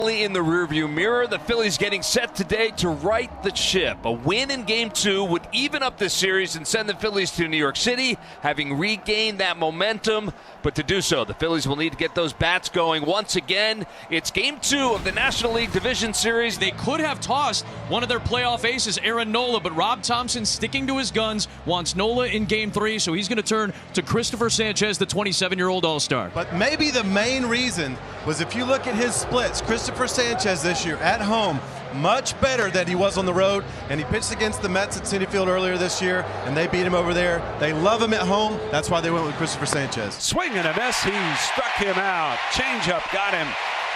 In the rearview mirror, the Phillies getting set today to right the ship. A win in Game 2 would even up this series and send the Phillies to New York City, having regained that momentum. But to do so, the Phillies will need to get those bats going once again. It's Game 2 of the National League Division Series. They could have tossed one of their playoff aces, Aaron Nola, but Rob Thompson, sticking to his guns, wants Nola in Game 3, so he's going to turn to Christopher Sanchez, the 27-year-old All-Star. But maybe the main reason was if you look at his splits, Christopher Sanchez this year at home, much better than he was on the road, and he pitched against the Mets at Citi Field earlier this year, and they beat him over there. They love him at home. That's why they went with Christopher Sanchez. Swing and a miss. He struck him out. Changeup got him.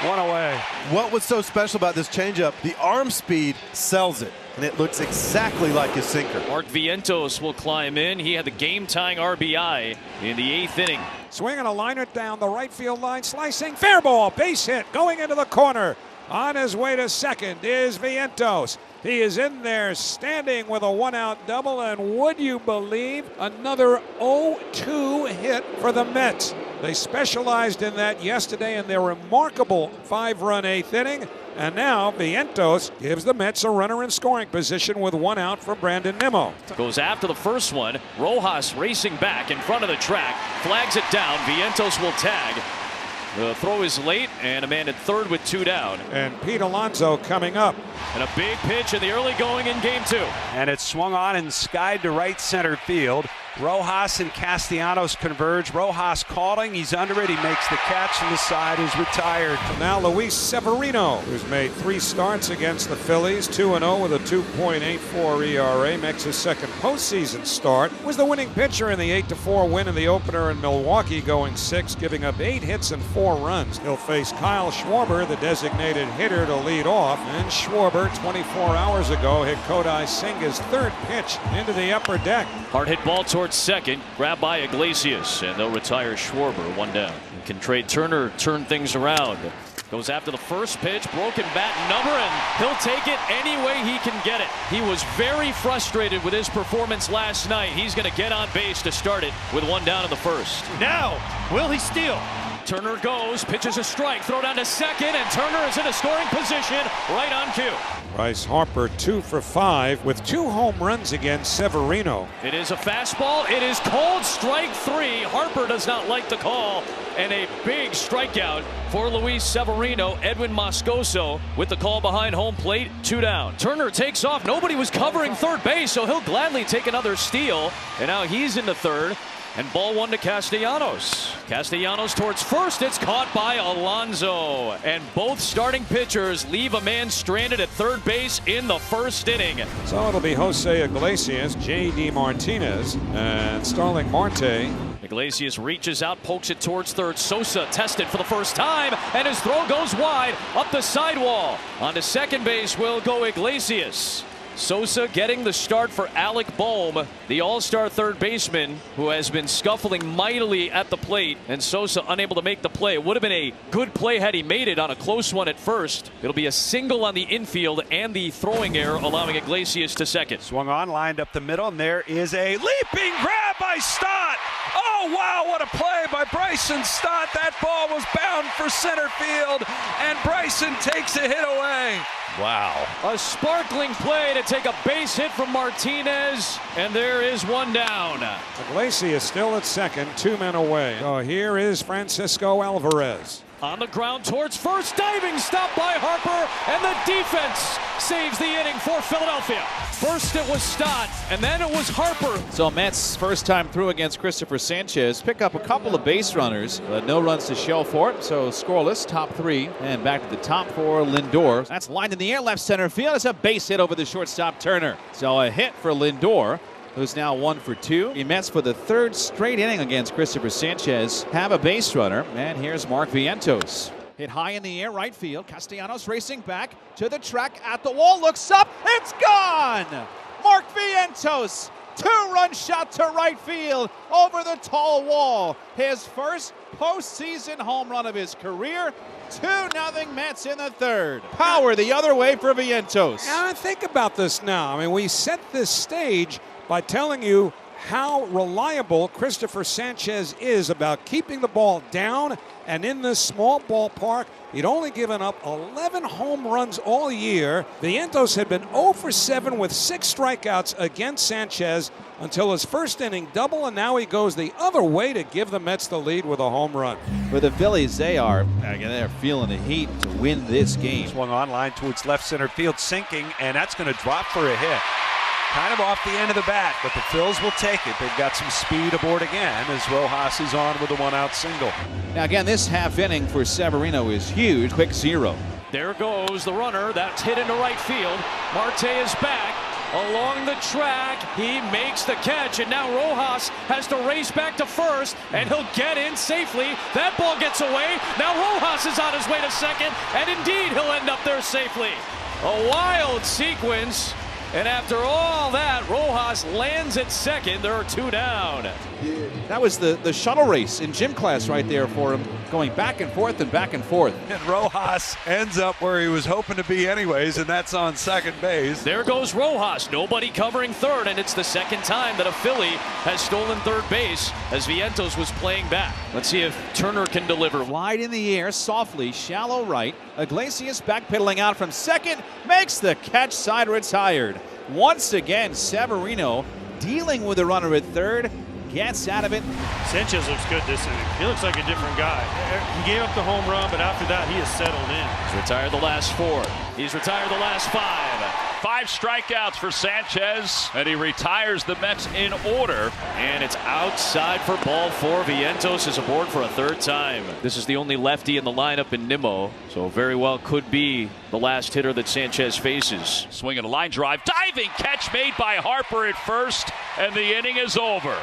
One away. What was so special about this changeup? The arm speed sells it, and it looks exactly like his sinker. Mark Vientos will climb in. He had the game-tying RBI in the 8th inning. Swinging a liner down the right field line, slicing, fair ball, base hit, going into the corner. On his way to second is Vientos. He is in there standing with a one-out double, and would you believe, another 0-2 hit for the Mets. They specialized in that yesterday in their remarkable 5-run 8th inning, and now Vientos gives the Mets a runner in scoring position with one out for Brandon Nimmo. Goes after the first one. Rojas racing back in front of the track, flags it down. Vientos will tag. The throw is late, and a man at third with 2 down. And Pete Alonso coming up. And a big pitch in the early going in Game 2. And it's swung on and skied to right center field. Rojas and Castellanos converge. Rojas calling. He's under it. He makes the catch, and the side is retired. Now Luis Severino, who's made 3 starts against the Phillies, 2-0 with a 2.84 ERA, makes his second postseason start. Was the winning pitcher in the 8-4 win in the opener in Milwaukee, going 6, giving up 8 hits and 4 runs. He'll face Kyle Schwarber, the designated hitter, to lead off. And Schwarber, 24 hours ago, hit Kodai Senga's 3rd pitch into the upper deck. Hard hit ball towards second, grabbed by Iglesias, and they'll retire Schwarber, 1 down. Can Trey Turner turn things around? Goes after the first pitch, broken bat number, and he'll take it any way he can get it. He was very frustrated with his performance last night. He's going to get on base to start it with 1 down in the first. Now, will he steal? Turner goes, pitches a strike, throw down to second, and Turner is in a scoring position right on cue. Bryce Harper 2 for 5 with 2 home runs against Severino. It is a fastball. It is called strike 3. Harper does not like the call, and a big strikeout for Luis Severino. Edwin Moscoso with the call behind home plate, 2 down. Turner takes off. Nobody was covering third base, so he'll gladly take another steal, and now he's into third. And ball 1 to Castellanos. Castellanos towards first. It's caught by Alonso. And both starting pitchers leave a man stranded at third base in the first inning. So it'll be Jose Iglesias, J.D. Martinez, and Starling Marte. Iglesias reaches out, pokes it towards third. Sosa tested for the first time, and his throw goes wide up the sidewall. On to second base will go Iglesias. Sosa getting the start for Alec Bohm, the all-star third baseman who has been scuffling mightily at the plate, and Sosa unable to make the play. It would have been a good play had he made it on a close one at first. It'll be a single on the infield and the throwing error, allowing Iglesias to second. Swung on, lined up the middle, and there is a leaping grab by Stott. Oh, wow, what a play by Bryson Stott. That ball was bound for center field, and Bryson takes a hit away. Wow. A sparkling play to take a base hit from Martinez, and there is 1 down. Iglesias still at second, 2 men away. So here is Francisco Alvarez. On the ground towards first, diving stop by Harper, and the defense saves the inning for Philadelphia. First it was Stott, and then it was Harper. So Mets first time through against Christopher Sanchez, pick up a couple of base runners, no runs to show for it, so scoreless, top 3, and back to the top for Lindor. That's lined in the air, left center field. It's a base hit over the shortstop Turner. So a hit for Lindor, who's now 1 for 2. The Mets, for the 3rd straight inning against Christopher Sanchez, have a base runner, and here's Mark Vientos. Hit high in the air, right field. Castellanos racing back to the track at the wall. Looks up. It's gone! Mark Vientos. 2-run shot to right field over the tall wall. His first postseason home run of his career. 2-0 Mets in the 3rd. Power the other way for Vientos. Now think about this now. I mean, we set this stage by telling you how reliable Christopher Sanchez is about keeping the ball down And in this small ballpark, he'd only given up 11 home runs all year. Vientos had been 0 for 7 with 6 strikeouts against Sanchez until his first inning double, and now he goes the other way to give the Mets the lead with a home run. For the Phillies, they're feeling the heat to win this game. Swung on line towards left center field, sinking, and that's going to drop for a hit. Kind of off the end of the bat, but the Phils will take it. They've got some speed aboard again as Rojas is on with a 1-out single. Now again, this half inning for Severino is huge. Quick 0. There goes the runner. That's hit into right field. Marte is back along the track. He makes the catch, and now Rojas has to race back to first, and he'll get in safely. That ball gets away. Now Rojas is on his way to second, and indeed he'll end up there safely. A wild sequence. And after all that, Rojas lands at second. There are 2 down. That was the shuttle race in gym class right there for him, going back and forth and back and forth. And Rojas ends up where he was hoping to be anyways, and that's on second base. There goes Rojas. Nobody covering third, and it's the second time that a Philly has stolen third base as Vientos was playing back. Let's see if Turner can deliver. Wide in the air, softly, shallow right. Iglesias backpedaling out from second, makes the catch, side retired. Once again, Severino dealing with the runner at third, gets out of it. Sanchez looks good this inning. He looks like a different guy. He gave up the home run, but after that, he has settled in. He's retired the last 4. He's retired the last 5. 5 strikeouts for Sanchez, and he retires the Mets in order. And it's outside for ball 4. Vientos is aboard for a 3rd time. This is the only lefty in the lineup in Nimmo, so very well could be the last hitter that Sanchez faces. Swinging a line drive, diving catch made by Harper at first, and the inning is over.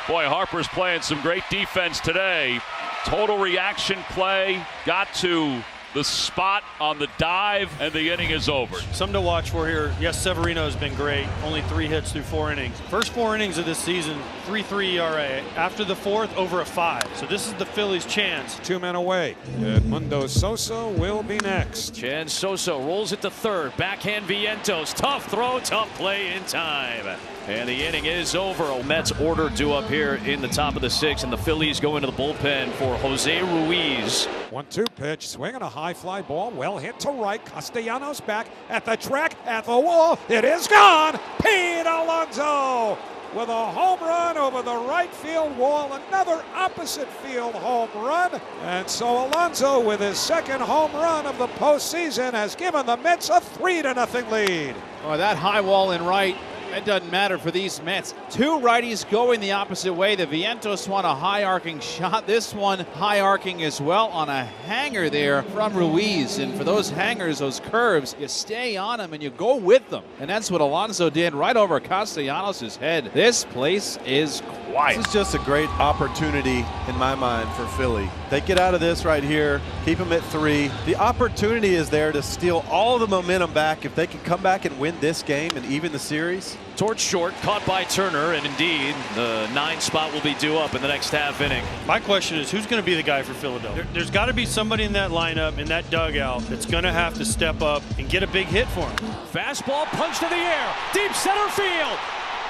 Boy, Harper's playing some great defense today. Total reaction play, got to the spot on the dive, and the inning is over. Something to watch for here. Yes, Severino has been great. Only 3 hits through 4 innings. First 4 innings of this season, 3.3 ERA. After the 4th, over a 5. So this is the Phillies' chance. 2 men away. Edmundo Sosa will be next. Chan Sosa rolls it to third. Backhand Vientos. Tough throw, tough play in time. And the inning is over. Mets order due up here in the top of the 6th, and the Phillies go into the bullpen for Jose Ruiz. 1-2 pitch, swinging a high fly ball, well hit to right. Castellanos back at the track, at the wall. It is gone. Pete Alonso with a home run over the right field wall. Another opposite field home run. And so Alonso, with his 2nd home run of the postseason, has given the Mets a 3-0 lead. Oh, that high wall in right. It doesn't matter for these Mets. 2 righties going the opposite way. The Vientos one a high arcing shot. This one high arcing as well on a hanger there from Ruiz. And for those hangers, those curves, you stay on them and you go with them. And that's what Alonso did right over Castellanos' head. This place is quiet. This is just a great opportunity in my mind for Philly. They get out of this right here, keep them at 3. The opportunity is there to steal all the momentum back if they can come back and win this game and even the series. Towards short, caught by Turner, and indeed the 9 spot will be due up in the next half inning. My question is, who's going to be the guy for Philadelphia? There's got to be somebody in that lineup, in that dugout, that's going to have to step up and get a big hit for him. Fastball punched to the air, deep center field.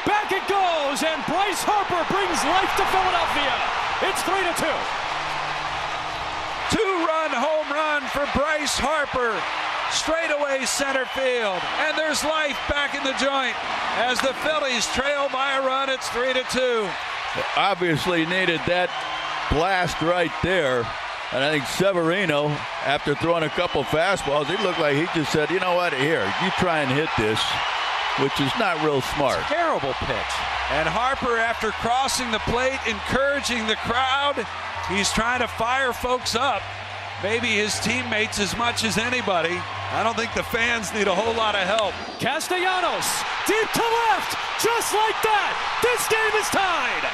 Back it goes, and Bryce Harper brings life to Philadelphia. It's 3-2. 2-run home run for Bryce Harper. Straightaway center field, and there's life back in the joint as the Phillies trail by a run. It's 3-2. Obviously needed that blast right there, and I think Severino, after throwing a couple fastballs, he looked like he just said, you know what, here, you try and hit this, which is not real smart. Terrible pitch. And Harper, after crossing the plate, encouraging the crowd, he's trying to fire folks up. Maybe his teammates as much as anybody. I don't think the fans need a whole lot of help. Castellanos, deep to left, just like that. This game is tied.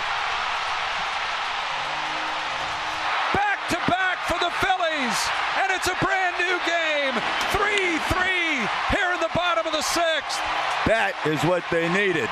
Back to back for the Phillies, and it's a brand new game. 3-3 here in the bottom of the 6th. That is what they needed.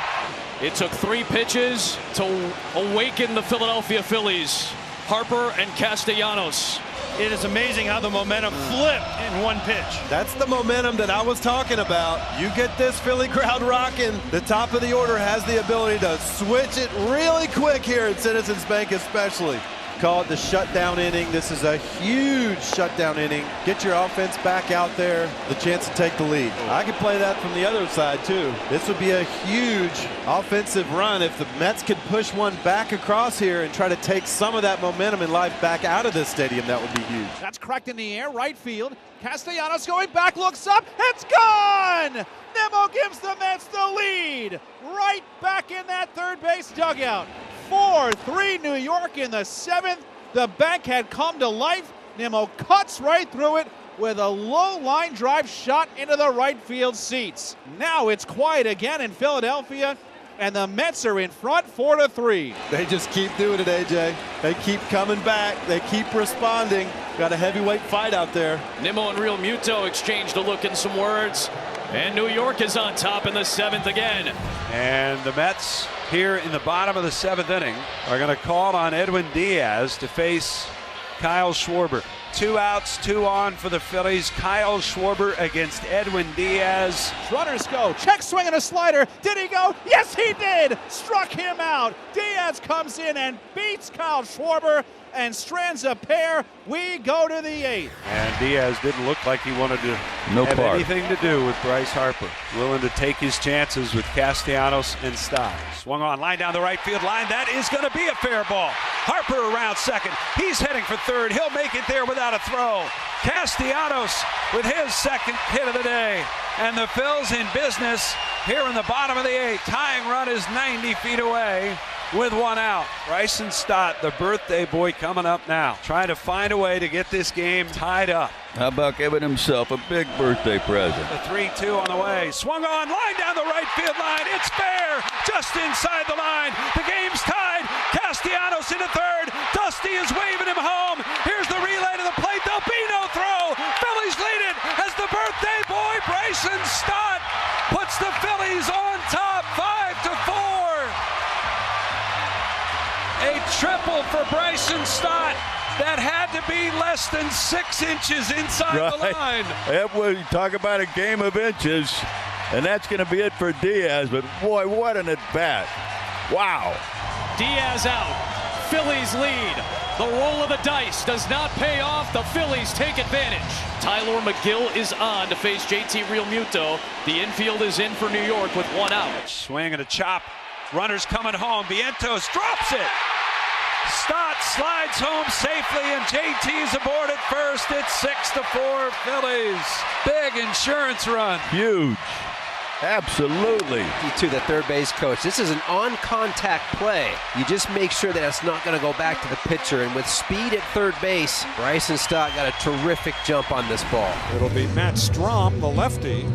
It took 3 pitches to awaken the Philadelphia Phillies. Harper and Castellanos. It is amazing how the momentum flipped in 1 pitch. That's the momentum that I was talking about. You get this Philly crowd rocking. The top of the order has the ability to switch it really quick here at Citizens Bank especially. call it the shutdown inning. This is a huge shutdown inning. Get your offense back out there, the chance to take the lead. I could play that from the other side too. This would be a huge offensive run if the Mets could push one back across here and try to take some of that momentum and life back out of this stadium. That would be huge. That's cracked in the air, right field. Castellanos going back, looks up, it's gone! Nimmo gives the Mets the lead. Right back in that third base dugout. 4-3 New York in the 7th. The bank had come to life. Nimmo cuts right through it with a low line drive shot into the right field seats. Now it's quiet again in Philadelphia, and the Mets are in front 4-3. They just keep doing it, AJ. They keep coming back. They keep responding. Got a heavyweight fight out there. Nimmo and Real Muto exchanged a look and some words. And New York is on top in the 7th again. And the Mets here in the bottom of the 7th inning are going to call on Edwin Diaz to face Kyle Schwarber. 2 outs, 2 on for the Phillies. Kyle Schwarber against Edwin Diaz. Runners go. Check swing and a slider. Did he go? Yes, he did. Struck him out. Diaz comes in and beats Kyle Schwarber and strands a pair. We go to the 8th. And Diaz didn't look like he wanted to have anything to do with Bryce Harper. Willing to take his chances with Castellanos and Stott. Swung on, line down the right field line. That is going to be a fair ball. Harper around second. He's heading for third. He'll make it there without a throw. Castellanos with his second hit of the day. And the Phils in business here in the bottom of the 8th. Tying run is 90 feet away with 1 out. Bryson Stott, the birthday boy, coming up now, trying to find a way to get this game tied up. How about giving himself a big birthday present? The 3-2 on the way. Swung on, line down the right field line. It's fair, just inside the line. The game's tied. Castellanos into third. Dusty is waving him home. Here's the relay to the plate. There'll be no throw. Phillies lead it as the birthday boy, Bryson Stott, puts the Phillies on top 5-4. A triple for Bryson Stott that had to be less than 6 inches inside the line. That was, talk about a game of inches, and that's going to be it for Diaz. But boy, what an at-bat. Wow. Diaz out. Phillies lead. The roll of the dice does not pay off. The Phillies take advantage. Tyler McGill is on to face JT Realmuto. The infield is in for New York with 1 out. Swing and a chop. Runners coming home. Vientos drops it. Stott slides home safely, and JT's aboard at first. It's 6-4 Phillies. Big insurance run. Huge. Absolutely. To the third base coach, this is an on-contact play. You just make sure that it's not going to go back to the pitcher. And with speed at third base, Bryson Stott got a terrific jump on this ball. It'll be Matt Strom, the lefty.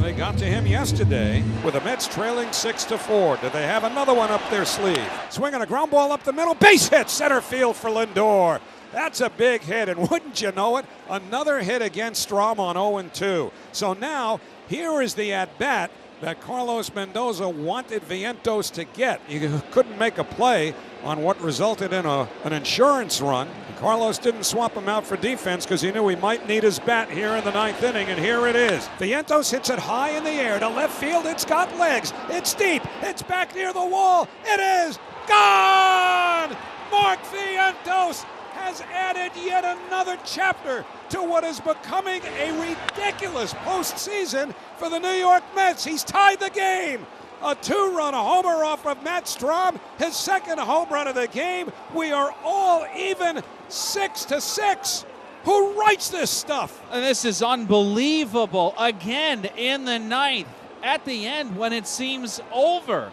They got to him yesterday with the Mets trailing 6-4. Do they have another one up their sleeve? Swinging a ground ball up the middle. Base hit center field for Lindor. That's a big hit, and wouldn't you know it, another hit against Strom on 0-2. So now here is the at-bat that Carlos Mendoza wanted Vientos to get. You couldn't make a play on what resulted in an insurance run. Carlos didn't swap him out for defense because he knew he might need his bat here in the 9th inning, and here it is. Vientos hits it high in the air to left field. It's got legs. It's deep. It's back near the wall. It is gone! Mark Vientos has added yet another chapter to what is becoming a ridiculous postseason for the New York Mets. He's tied the game. A 2-run homer off of Matt Strom, his second home run of the game. We are all even 6-6. Who writes this stuff? And this is unbelievable. Again in the 9th, at the end when it seems over.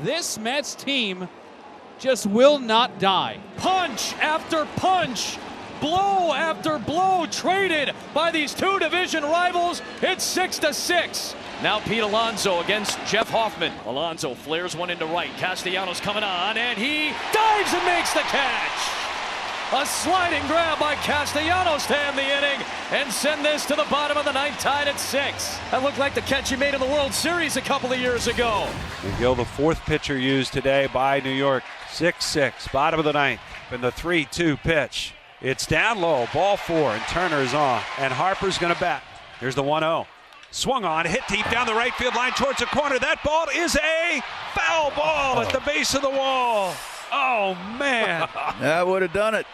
This Mets team just will not die. Punch after punch, blow after blow traded by these 2 division rivals. It's 6-6. Now Pete Alonso against Jeff Hoffman. Alonso flares one into right. Castellanos coming on, and he dives and makes the catch. A sliding grab by Castellanos to end the inning and send this to the bottom of the 9th, tied at 6. That looked like the catch he made in the World Series a couple of years ago. McGill, the 4th pitcher used today by New York. 6-6, bottom of the 9th. And the 3-2 pitch. It's down low, ball 4, and Turner is on. And Harper's going to bat. Here's the 1-0. Swung on, hit deep down the right field line towards the corner. That ball is a foul ball at the base of the wall. Oh, man. That would have done it.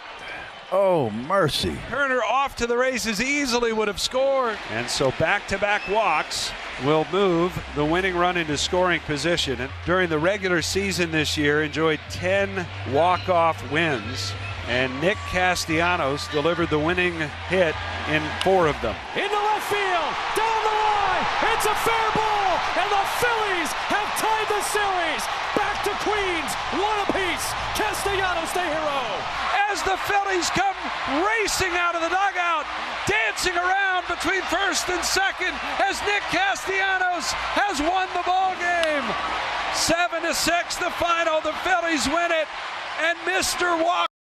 Oh, mercy. Turner off to the races, easily would have scored. And so back-to-back walks will move the winning run into scoring position. And during the regular season this year, enjoyed 10 walk-off wins. And Nick Castellanos delivered the winning hit in 4 of them. Into left field, down the line, it's a fair ball, and the Phillies have tied the series. Back to Queens, 1 apiece. Castellanos the hero. As the Phillies come racing out of the dugout, dancing around between first and second, as Nick Castellanos has won the ball game. 7-6 the final. The Phillies win it, and Mr. Walker